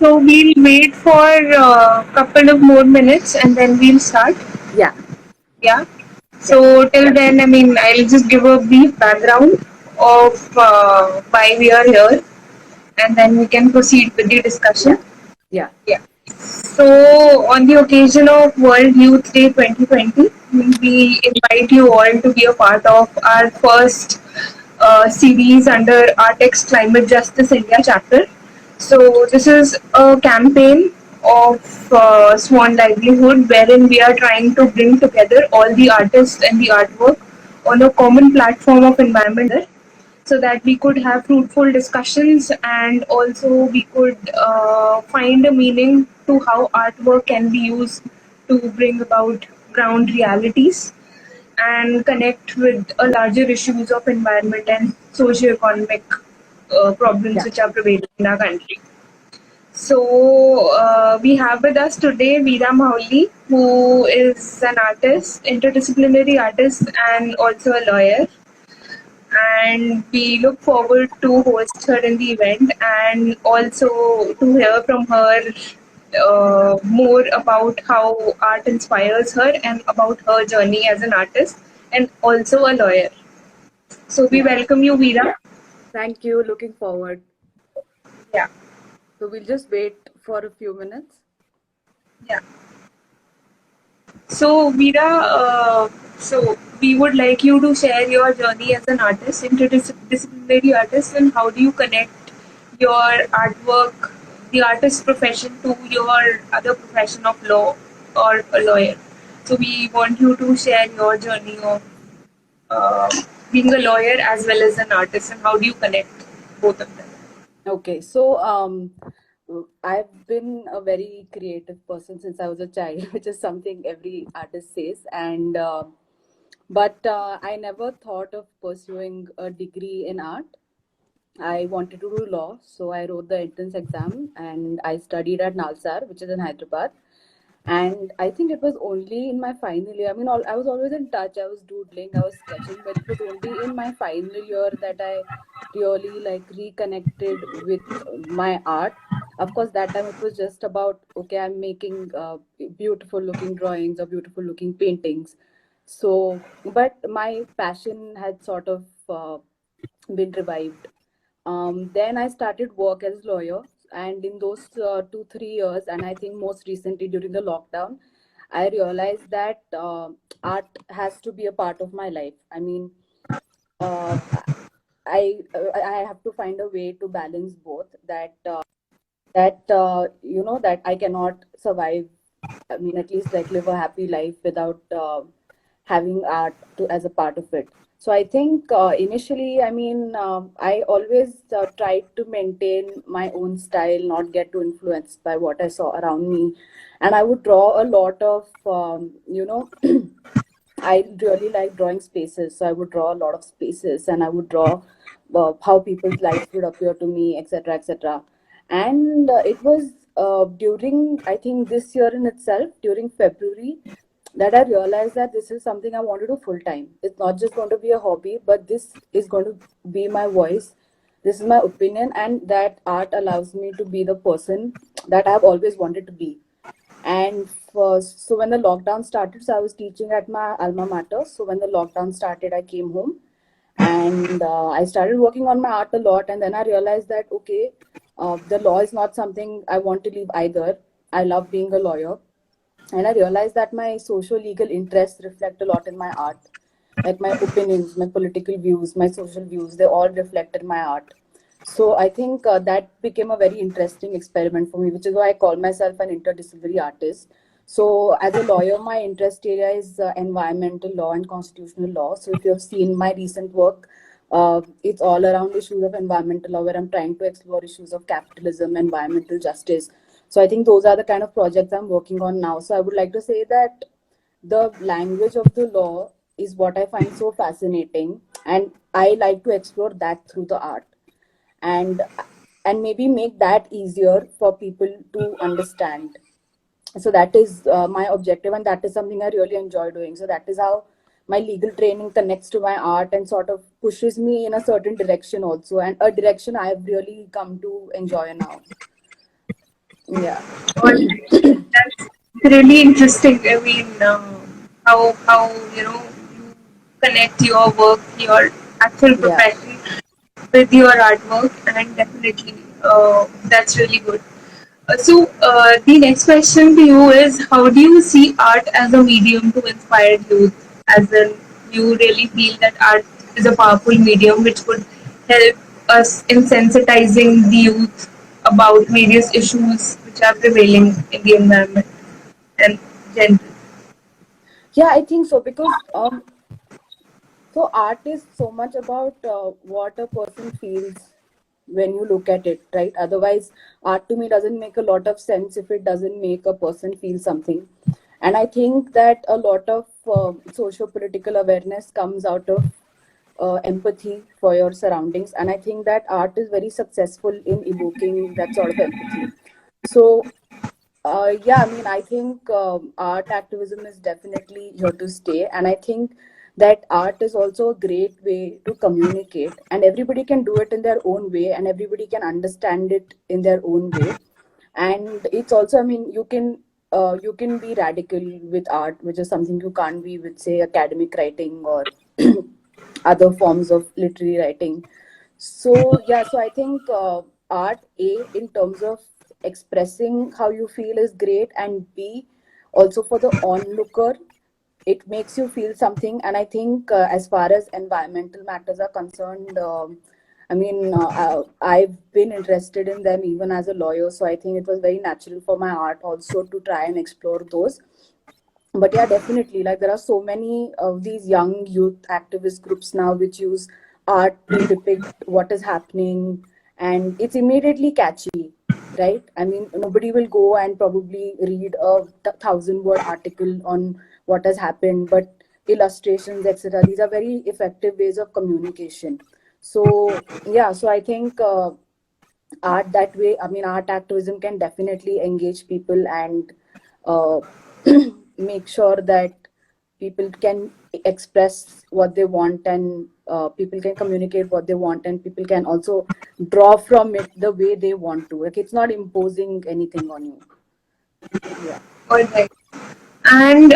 So we'll wait for a couple of more minutes and then we'll start. Yeah, Yeah. yeah, So till then, I mean, I'll just give a brief background of why we are here, and then we can proceed with the discussion. yeah, yeah, Yeah. So on the occasion of World Youth Day 2020, we invite you all to be a part of our first series under Artex Climate Justice India chapter. So this is a campaign of Swan Livelihood wherein we are trying to bring together all the artists and the artwork on a common platform of environment so that we could have fruitful discussions and also we could find a meaning to how artwork can be used to bring about ground realities and connect with a larger issues of environment and socio-economic problems yeah. which are prevailing in our country. So we have with us today Veera Mauli, who is an artist, interdisciplinary artist, and also a lawyer. And we look forward to host her in the event and also to hear from her more about how art inspires her and about her journey as an artist and also a lawyer. So we Yeah. welcome you, Veera. Thank you. Looking forward. Yeah, So we'll just wait for a few minutes. yeah. So Veera, so we would like you to share your journey as an artist, interdisciplinary artist, and how do you connect your artwork, the artist profession, to your other profession of law or a lawyer. So we want you to share your journey of uh, being a lawyer as well as an artist, and how do you connect both of them? Okay, so I've been a very creative person since I was a child, which is something every artist says, and but I never thought of pursuing a degree in art. I wanted to do law, so I wrote the entrance exam and I studied at Nalsar, which is in Hyderabad. And I think it was only in my final year. I mean, I was always in touch. I was doodling, I was sketching, but it was only in my final year that I really like reconnected with my art. Of course, that time it was just about okay, I'm making beautiful looking drawings or beautiful looking paintings. So, but my passion had sort of been revived. Then I started work as a lawyer, and in those 2 3 years, and I think most recently during the lockdown, I realized that art has to be a part of my life. I mean, uh, I have to find a way to balance both. That I cannot survive. I mean, at least like live a happy life without having art to as a part of it. So I think initially, I mean, I always tried to maintain my own style, not get too influenced by what I saw around me, and I would draw a lot of I really like drawing spaces, so I would draw a lot of spaces, and I would draw how people's lives would appear to me, etc., etc. And it was during, I think, this year in itself, during February, that I realized that this is something I want to do full time. It's not just going to be a hobby, but this is going to be my voice. This is my opinion, and that art allows me to be the person that I've always wanted to be. And first, so when the lockdown started, so I was teaching at my alma mater. So when the lockdown started, I came home and I started working on my art a lot. And then I realized that, okay, the law is not something I want to leave either. I love being a lawyer. And I realized that my social legal interests reflect a lot in my art. Like my opinions, my political views, my social views, they all reflect in my art. So I think that became a very interesting experiment for me, which is why I call myself an interdisciplinary artist. So as a lawyer, my interest area is environmental law and constitutional law. So if you have seen my recent work, it's all around issues of environmental law, where I'm trying to explore issues of capitalism, environmental justice. So I think those are the kind of projects I'm working on now. So I would like to say that the language of the law is what I find so fascinating, and I like to explore that through the art, and maybe make that easier for people to understand. So that is my objective, and that is something I really enjoy doing. So that is how my legal training connects to my art and sort of pushes me in a certain direction also, and a direction I've really come to enjoy now. Yeah. All right. That's really interesting. I mean, how you connect your work, your actual Yeah. profession with your artwork, and definitely that's really good. So the next question to you is: how do you see art as a medium to inspire youth? As in, you really feel that art is a powerful medium which could help us in sensitizing the youth about various issues which are prevailing in the environment and general. Yeah, I think so, because so art is so much about what a person feels when you look at it, right? Otherwise, art to me doesn't make a lot of sense if it doesn't make a person feel something. And I think that a lot of socio-political awareness comes out of empathy for your surroundings, and I think that art is very successful in evoking that sort of empathy. So yeah, I mean, I think art activism is definitely here to stay, and I think that art is also a great way to communicate, and everybody can do it in their own way, and everybody can understand it in their own way. And it's also, I mean, you can be radical with art, which is something you can't be with, say, academic writing or other forms of literary writing. So yeah, so I think art, A, in terms of expressing how you feel, is great, and B, also for the onlooker, it makes you feel something. And I think as far as environmental matters are concerned, I mean, I've been interested in them even as a lawyer, so I think it was very natural for my art also to try and explore those. But yeah, definitely, like there are so many of these young youth activist groups now which use art to depict what is happening, and it's immediately catchy, right? I mean, nobody will go and probably read a 1,000 word article on what has happened, but illustrations, etc., these are very effective ways of communication. So yeah, so I think art that way, I mean, art activism can definitely engage people and uh, make sure that people can express what they want, and people can communicate what they want, and people can also draw from it the way they want to. Like, it's not imposing anything on you. Yeah. All right. And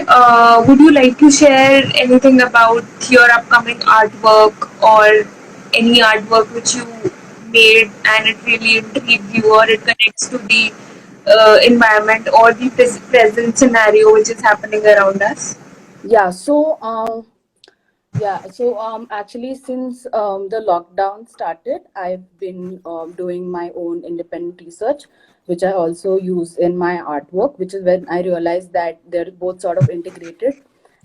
would you like to share anything about your upcoming artwork or any artwork which you made and it really intrigued you or it connects to the environment or the present scenario which is happening around us? Yeah, so actually, since the lockdown started, I've been doing my own independent research, which I also use in my artwork, which is when I realized that they're both sort of integrated.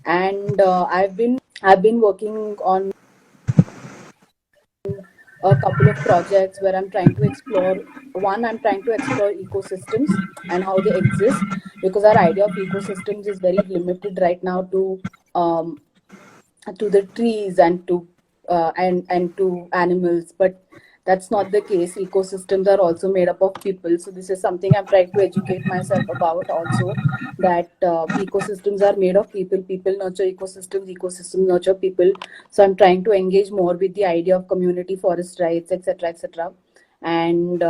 And I've been working on a couple of projects where I'm trying to explore. One, I'm trying to explore ecosystems and how they exist, because our idea of ecosystems is very limited right now um, to the trees and to and to animals, but that's not the case. Ecosystems are also made up of people, so this is something I'm trying to educate myself about also, that ecosystems are made of people, people nurture ecosystems, ecosystems nurture people. So I'm trying to engage more with the idea of community forest rights, etc., etc. And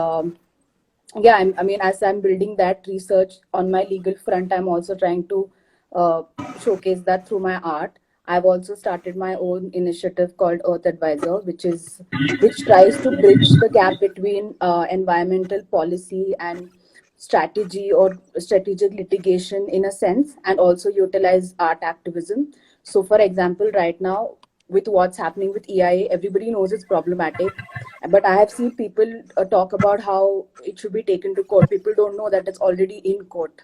yeah, I mean, as I'm building that research on my legal front, I'm also trying to uh, showcase that through my art. I've also started my own initiative called Earth Advisor, which tries to bridge the gap between environmental policy and strategy or strategic litigation in a sense, and also utilize art activism. So for example, right now, with what's happening with EIA, everybody knows it's problematic, but I have seen people talk about how it should be taken to court. People don't know that it's already in court.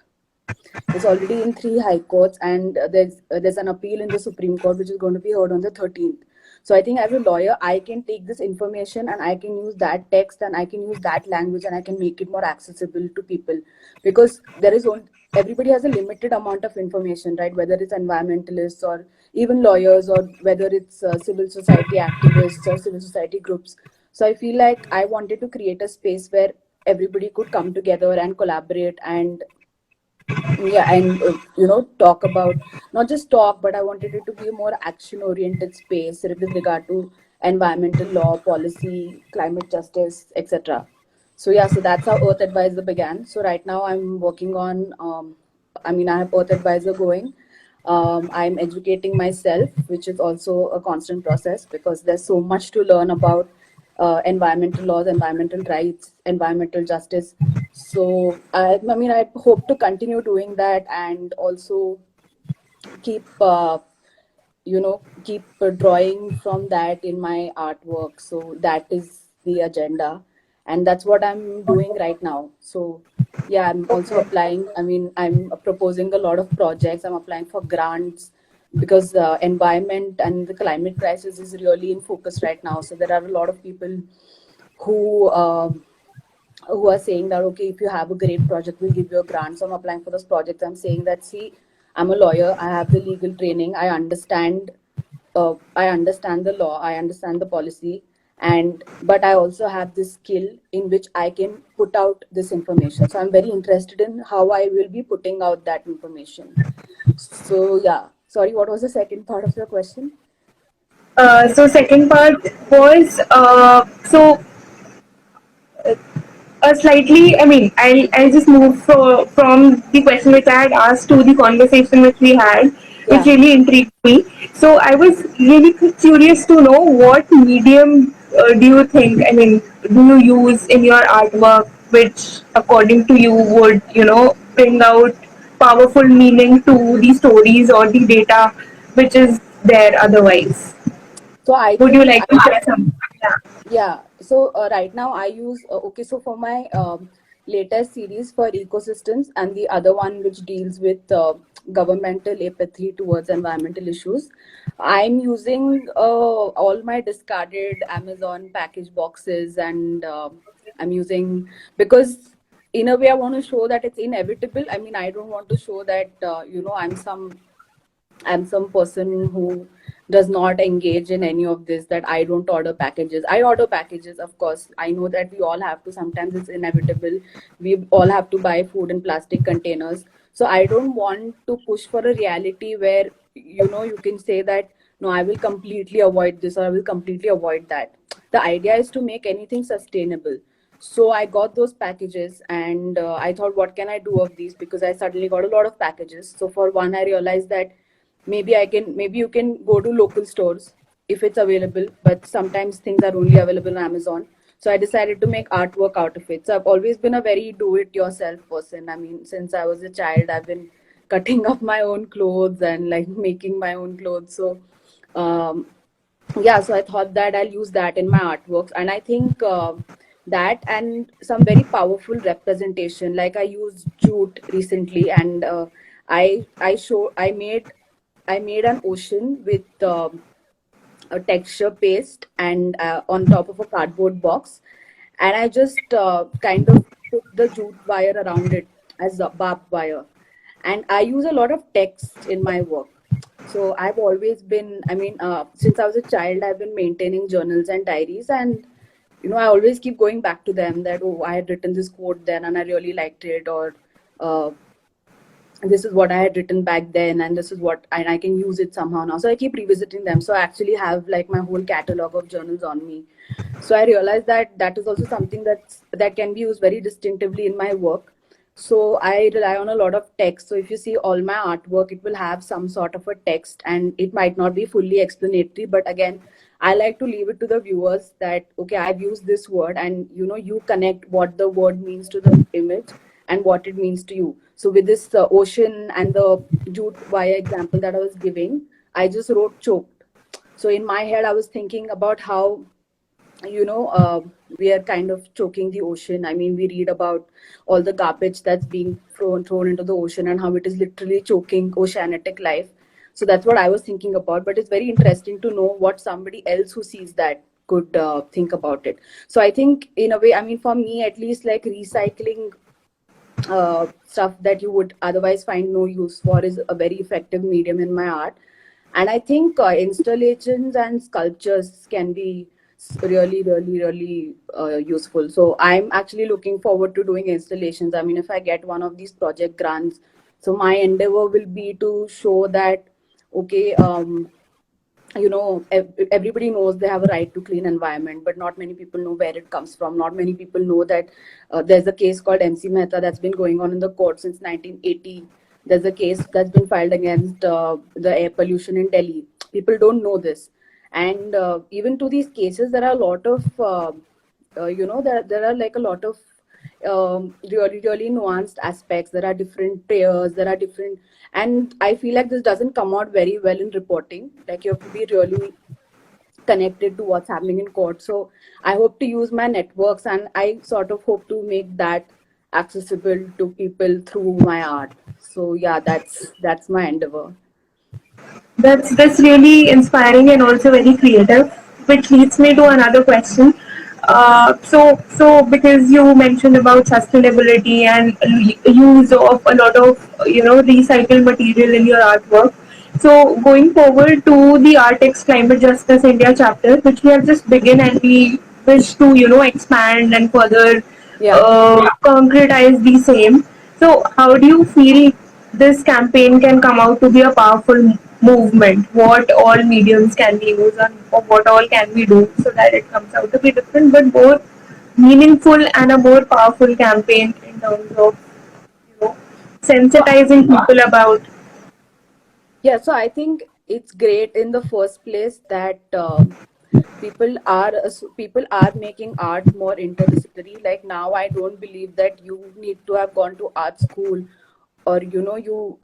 It's already in three high courts, and there's an appeal in the Supreme Court which is going to be heard on the 13th. So I think as a lawyer, I can take this information and I can use that text and I can use that language and I can make it more accessible to people, because there is only, everybody has a limited amount of information, right? Whether it's environmentalists or even lawyers, or whether it's civil society activists or civil society groups. So I feel like I wanted to create a space where everybody could come together and collaborate, and yeah, and talk about, not just talk, but I wanted it to be a more action oriented space with regard to environmental law, policy, climate justice, etc. So yeah, so that's how Earth Advisor began. So right now I'm working on, I mean, I have Earth Advisor going. I'm educating myself, which is also a constant process because there's so much to learn about environmental laws, environmental rights, environmental justice. So I mean, I hope to continue doing that and also keep keep drawing from that in my artwork. So that is the agenda, and that's what I'm doing right now. So yeah, I'm also applying, I mean, I'm proposing a lot of projects, I'm applying for grants because environment and the climate crisis is really in focus right now. So there are a lot of people who who are saying that, okay, if you have a great project, we'll give you a grant. So I'm applying for those projects. I'm saying that, see, I'm a lawyer, I have the legal training, I understand the law, I understand the policy, and but I also have this skill in which I can put out this information. So I'm very interested in how I will be putting out that information. So yeah, sorry, what was the second part of your question? So second part was slightly. I mean, I'll just move from the question which I had asked to the conversation which we had, which Yeah. really intrigued me. So I was really curious to know what medium do you think? I mean, do you use in your artwork, which according to you would bring out powerful meaning to the stories or the data which is there otherwise? So I Would you think, like to share some? Yeah. yeah. So right now I use, okay, so for my latest series for ecosystems and the other one which deals with governmental apathy towards environmental issues, I'm using all my discarded Amazon package boxes, and I'm using, because in a way I want to show that it's inevitable. I mean, I don't want to show that, I'm some person who does not engage in any of this, that I don't order packages. I order packages, of course. I know that we all have to, sometimes it's inevitable. We all have to buy food in plastic containers. So I don't want to push for a reality where, you can say that, no, I will completely avoid this or I will completely avoid that. The idea is to make anything sustainable. So I got those packages, and I thought, what can I do of these? Because I suddenly got a lot of packages. So for one, I realized that maybe you can go to local stores if it's available, but sometimes things are only available on Amazon. So I decided to make artwork out of it. So I've always been a very do it yourself person. I mean, since I was a child, I've been cutting up my own clothes and like making my own clothes. So um, yeah, so I thought that I'll use that in my artworks, and I think that and some very powerful representation, like I used jute recently, and I made an ocean with a texture paste and on top of a cardboard box, and I just kind of put the jute wire around it as a barbed wire. And I use a lot of text in my work. So I've always been, I mean, since I was a child, I've been maintaining journals and diaries, and I always keep going back to them, that, oh, I had written this quote then and I really liked it, or uh, this is what I had written back then, and this is what, and I can use it somehow now. So I keep revisiting them. So I actually have like my whole catalog of journals on me. So I realized that that is also something that can be used very distinctively in my work. So I rely on a lot of text. So if you see all my artwork, it will have some sort of a text, and it might not be fully explanatory, but again, I like to leave it to the viewers that, okay, I've used this word, and you connect what the word means to the image and what it means to you. So with this ocean and the jute wire example that I was giving, I just wrote choked. So in my head, I was thinking about how, you know uh, we are kind of choking the ocean. I mean, we read about all the garbage that's being thrown into the ocean, and how it is literally choking oceanic life. So that's what I was thinking about, but it's very interesting to know what somebody else who sees that could think about it. So I think, in a way, I mean, for me at least, like recycling stuff that you would otherwise find no use for is a very effective medium in my art. And I think installations and sculptures can be really, really, really useful. So I'm actually looking forward to doing installations. I mean, if I get one of these project grants, so my endeavor will be to show that, okay, everybody knows they have a right to clean environment, but not many people know where it comes from. Not many people know that there's a case called MC Mehta that's been going on in the court since 1980. There's a case that's been filed against the air pollution in Delhi. People don't know this. And even to these cases, there are a lot of there are like a lot of really nuanced aspects. There are different tiers, there are different, and I feel like this doesn't come out very well in reporting. Like, you have to be really connected to what's happening in court. So I hope to use my networks, and I sort of hope to make that accessible to people through my art. So yeah, that's my endeavor. That's really inspiring and also very creative, which leads me to another question. So because you mentioned about sustainability and use of a lot of recycled material in your artwork. So going forward to the Artex Climate Justice India chapter, which we have just begun, and we wish to expand and further Yeah. concretize the same. So how do you feel this campaign can come out to be a powerful movement? What all mediums can we use, and or what all can we do so that it comes out to be different but more meaningful and a more powerful campaign in terms of you know So sensitizing people about. yeah, so I think it's great in the first place that people are making art more interdisciplinary. Like, now I don't believe that you need to have gone to art school, or you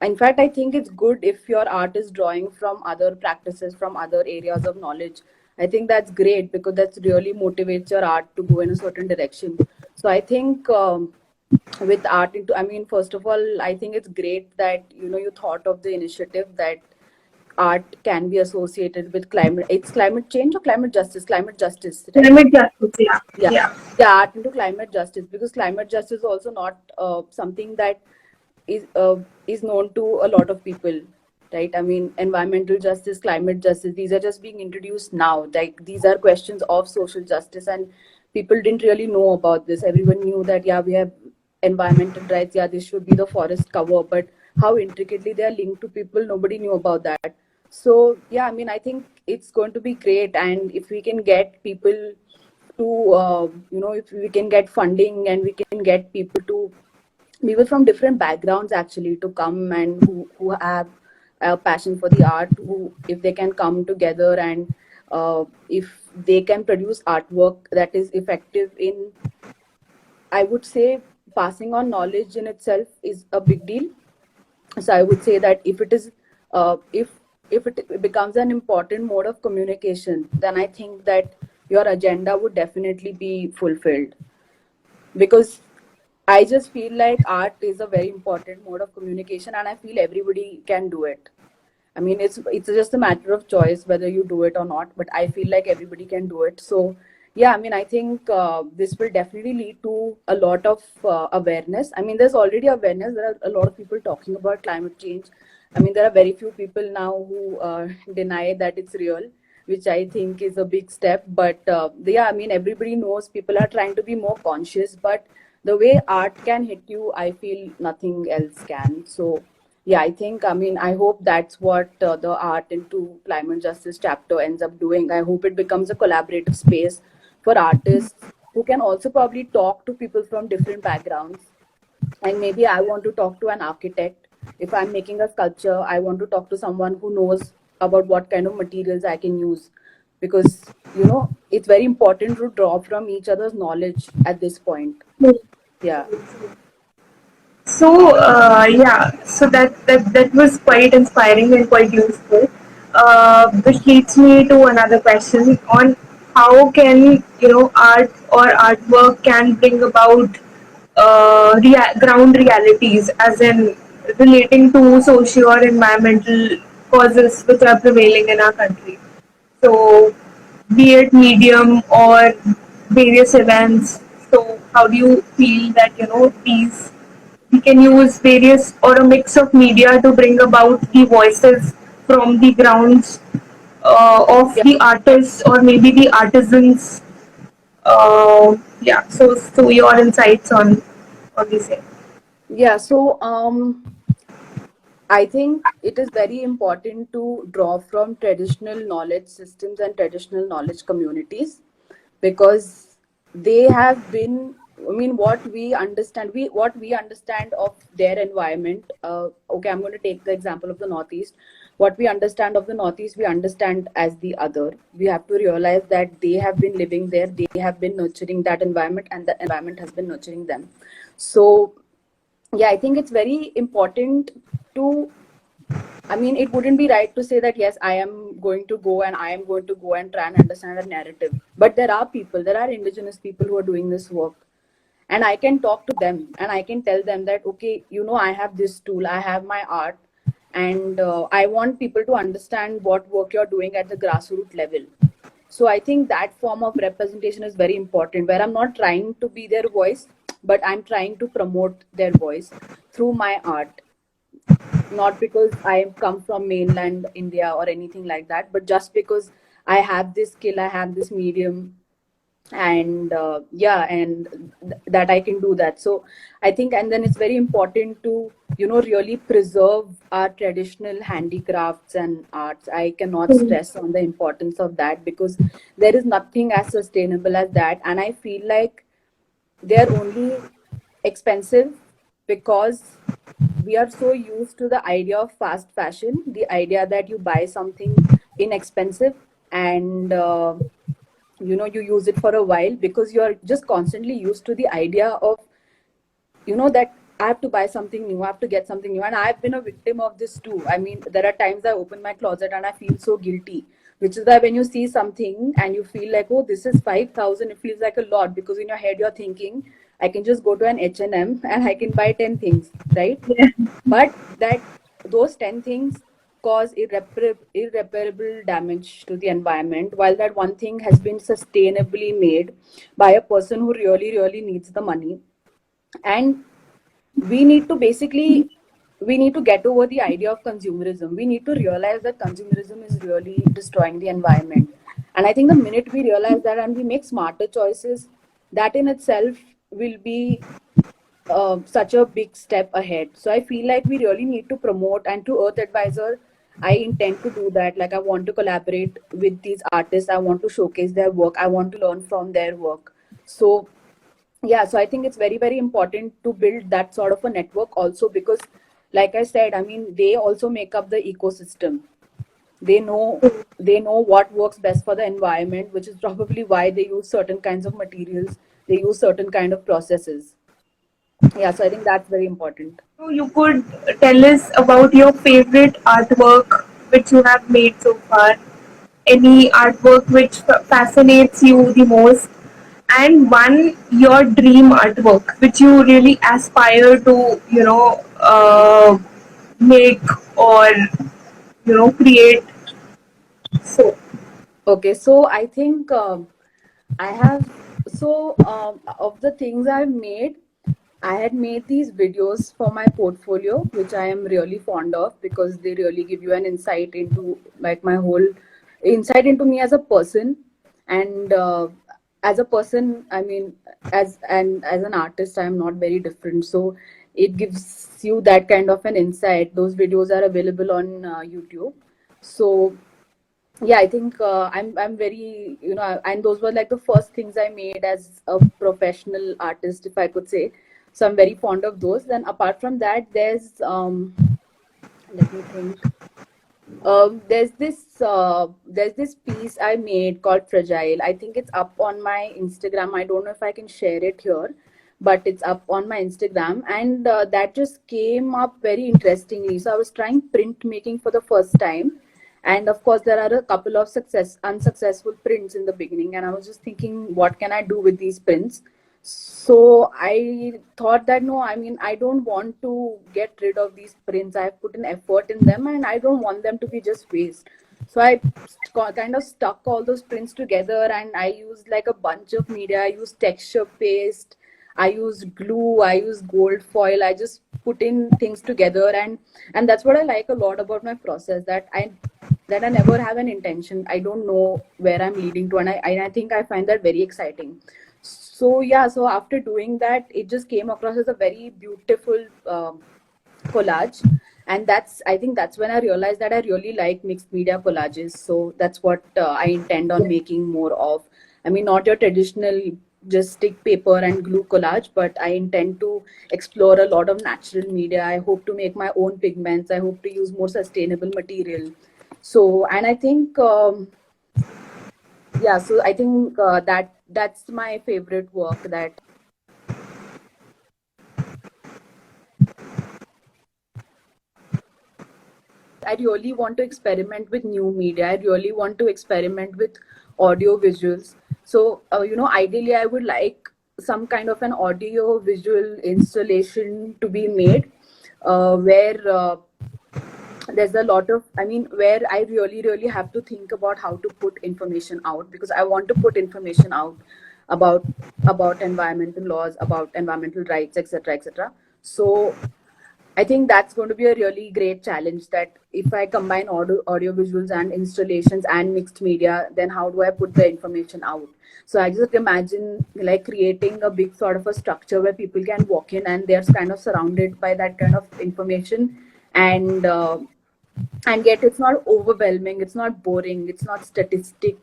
in fact, I think it's good if your art is drawing from other practices, from other areas of knowledge. I think that's great, because that's really motivates your art to go in a certain direction. So I think with art into, I mean, first of all, I think it's great that you thought of the initiative that art can be associated with climate. It's climate change or climate justice, right? Climate justice, yeah, Yeah. yeah. Yeah, art into climate justice, because climate justice is also not something that is uh, is known to a lot of people, right? I mean, environmental justice, climate justice, these are just being introduced now. Like, these are questions of social justice, and people didn't really know about this. Everyone knew that, yeah, we have environmental rights, yeah, this should be the forest cover, but how intricately they are linked to people, nobody knew about that. So yeah, I mean, I think it's going to be great, and if we can get people to if we can get funding, and we can get people from different backgrounds actually to come, and who have a passion for the art, who, if they can come together, and if they can produce artwork that is effective in, I would say, passing on knowledge in itself is a big deal. So I would say that if it is if it becomes an important mode of communication, then I think that your agenda would definitely be fulfilled, because I just feel like art is a very important mode of communication, and I feel everybody can do it. I mean, it's just a matter of choice whether you do it or not. But I feel like everybody can do it. So yeah, I mean, I think this will definitely lead to a lot of awareness. I mean, there's already awareness. There are a lot of people talking about climate change. I mean, there are very few people now who deny that it's real, which I think is a big step. But yeah, I mean, everybody knows, people are trying to be more conscious. But the way art can hit you, I feel nothing else can. So yeah, I think, I mean, I hope that's what the art into climate justice chapter ends up doing. I hope it becomes a collaborative space for artists who can also probably talk to people from different backgrounds. And maybe I want to talk to an architect. If I'm making a sculpture, I want to talk to someone who knows about what kind of materials I can use. Because, it's very important to draw from each other's knowledge at this point. Yeah. So yeah, so that was quite inspiring and quite useful. Which leads me to another question on how can art or artwork can bring about ground realities, as in relating to socio or environmental causes which are prevailing in our country. So, be it medium or various events. So, how do you feel that these we can use various or a mix of media to bring about the voices from the grounds of Yeah. the artists or maybe the artisans. Yeah. So your insights on the same. Yeah. So, I think it is very important to draw from traditional knowledge systems and traditional knowledge communities, because they have been, I mean, what we understand of their environment. Okay, I'm going to take the example of the Northeast. What we understand of the Northeast, we understand as the other. We have to realize that they have been living there, they have been nurturing that environment, and the environment has been nurturing them. So yeah, I think it's very important to, I mean, it wouldn't be right to say that, yes, I am going to go and I am going to go and try and understand a narrative. But there are indigenous people who are doing this work. And I can talk to them and I can tell them that, okay, I have this tool, I have my art, and I want people to understand what work you're doing at the grassroots level. So I think that form of representation is very important, where I'm not trying to be their voice, but I'm trying to promote their voice through my art, not because I come from mainland India or anything like that, but just because I have this skill, I have this medium, and that I can do that. So I think, and then it's very important to really preserve our traditional handicrafts and arts. I cannot stress on the importance of that, because there is nothing as sustainable as that, and I feel like they're only expensive because we are so used to the idea of fast fashion, the idea that you buy something inexpensive, and you use it for a while, because you're just constantly used to the idea of that I have to buy something new, I have to get something new. And I've been a victim of this too. I mean, there are times I open my closet and I feel so guilty, which is why when you see something and you feel like, oh, this is 5,000, it feels like a lot, because in your head you're thinking, I can just go to an H&M and I can buy 10 things, right? Yeah. But that those 10 things cause irreparable damage to the environment, while that one thing has been sustainably made by a person who really, really needs the money. And we need to basically we need to get over the idea of consumerism. We need to realize that consumerism is really destroying the environment. And I think the minute we realize that and we make smarter choices, that in itself will be such a big step ahead. So I feel like we really need to promote, and to Earth Advisor, I intend to do that. Like, I want to collaborate with these artists, I want to showcase their work, I want to learn from their work. So yeah, so I think it's very, very important to build that sort of a network also, because like I said, I mean, they also make up the ecosystem. They know what works best for the environment, which is probably why they use certain kinds of materials, they use certain kind of processes. Yeah, so I think that's very important. So you could tell us about your favorite artwork which you have made so far. Any artwork which fascinates you the most, and one your dream artwork which you really aspire to, make or create. So Okay, so I think I have, of the things I've made, I had made these videos for my portfolio, which I am really fond of, because they really give you an insight into, like, my whole insight into me as a person. And as a person, I mean, as an artist, I'm not very different. So it gives you that kind of an insight. Those videos are available on YouTube. So yeah, I think I'm very, and those were like the first things I made as a professional artist, if I could say. So I'm very fond of those. Then apart from that, let me think. There's this piece I made called Fragile. I think it's up on my Instagram. I don't know if I can share it here, but it's up on my Instagram, and that just came up very interestingly. So I was trying printmaking for the first time, and of course there are a couple of unsuccessful prints in the beginning, and I was just thinking, what can I do with these prints? So I thought that, no, I mean, I don't want to get rid of these prints. I've put an effort in them and I don't want them to be just waste. So I kind of stuck all those prints together, and I used like a bunch of media. I used texture paste, I used glue, I used gold foil. I just put in things together, and that's what I like a lot about my process, that I never have an intention. I don't know where I'm leading to, and I think I find that very exciting. So yeah, so after doing that, it just came across as a very beautiful collage. And that's, I think that's when I realized that I really like mixed media collages. So that's what I intend on making more of. I mean, not your traditional just stick paper and glue collage, but I intend to explore a lot of natural media. I hope to make my own pigments. I hope to use more sustainable material. So, and I think yeah, so I think that's my favorite work, that I really want to experiment with new media. I really want to experiment with audio visuals. So, ideally, I would like some kind of an audio visual installation to be made, where there's a lot of, I mean, where I really, really have to think about how to put information out, because I want to put information out about environmental laws, about environmental rights, etc., etc. So I think that's going to be a really great challenge, that if I combine audio visuals and installations and mixed media, then how do I put the information out? So I just imagine like creating a big sort of a structure where people can walk in and they're kind of surrounded by that kind of information, and yet it's not overwhelming, it's not boring, it's not statistic,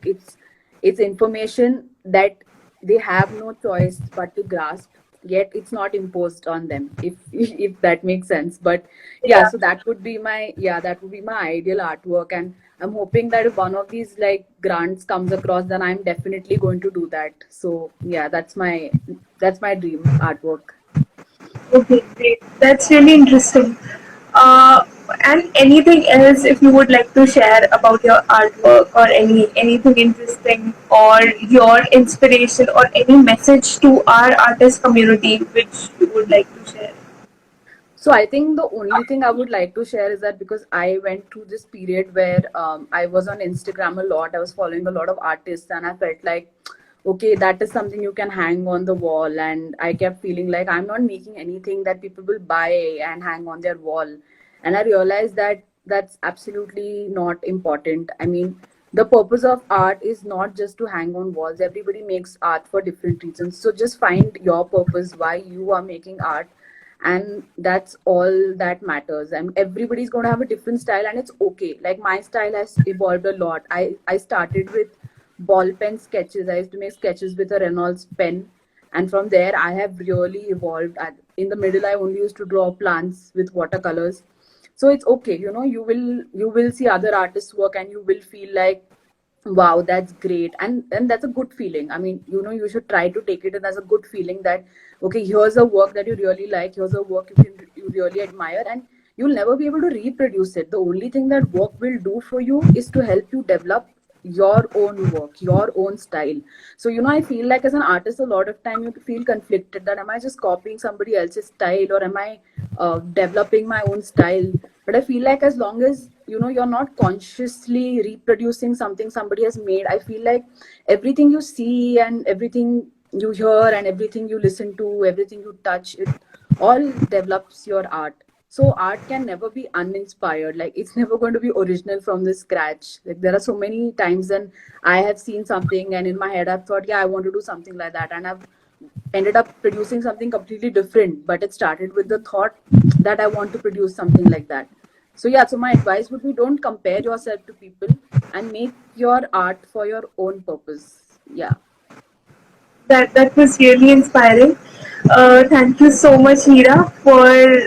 it's information that they have no choice but to grasp, yet it's not imposed on them, if if that makes sense. But yeah, Yeah. so that would be my, yeah, that would be my ideal artwork. And I'm hoping that if one of these like grants comes across, then I'm definitely going to do that. So yeah, that's my dream artwork. Okay, great. That's really interesting. Uh, and anything else if you would like to share about your artwork, or anything interesting, or your inspiration, or any message to our artist community which you would like to share? So I think the only thing I would like to share is that, because I went through this period where I was on Instagram a lot, I was following a lot of artists, and I felt like, okay, that is something you can hang on the wall. And I kept feeling like I'm not making anything that people will buy and hang on their wall. And I realized that that's absolutely not important. I mean, the purpose of art is not just to hang on walls. Everybody makes art for different reasons. So just find your purpose, why you are making art, and that's all that matters. And everybody's going to have a different style, and it's okay. Like my style has evolved a lot. I started with ball pen sketches. I used to make sketches with a Reynolds pen, and from there I have really evolved. In the middle, I only used to draw plants with watercolors. So it's okay, you will see other artists work, and you will feel like, wow, that's great. And that's a good feeling. I mean, you should try to take it as a good feeling, that okay, here's a work that you really like, here's a work you really admire, and you'll never be able to reproduce it. The only thing that work will do for you is to help you develop your own work, your own style. So I feel like as an artist, a lot of time you feel conflicted, that am I just copying somebody else's style, or am I developing my own style? But I feel like as long as you're not consciously reproducing something somebody has made, I feel like everything you see and everything you hear and everything you listen to, everything you touch, it all develops your art. So art can never be uninspired. Like, it's never going to be original from the scratch. Like, there are so many times when I have seen something and in my head I've thought, yeah, I want to do something like that, and I've ended up producing something completely different, but it started with the thought that I want to produce something like that. So yeah, so my advice would be, don't compare yourself to people, and make your art for your own purpose. Yeah. That was really inspiring. Thank you so much, Hira, for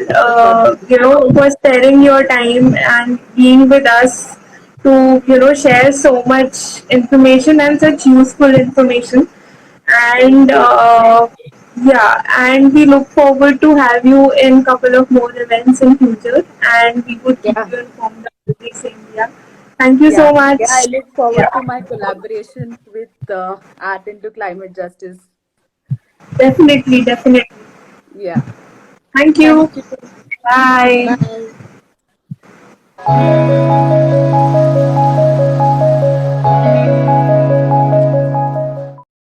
No problem. for sparing your time and being with us to share so much information and such useful information. And Thank you. yeah, and we look forward to have you in couple of more events in future, and we would keep Yeah. you informed about the same. Yeah, thank you so Yeah. Yeah. I much. look forward to Yeah, my collaboration with Art into Climate Justice. definitely, definitely. Yeah. Thank you. Thank you. Bye. Bye.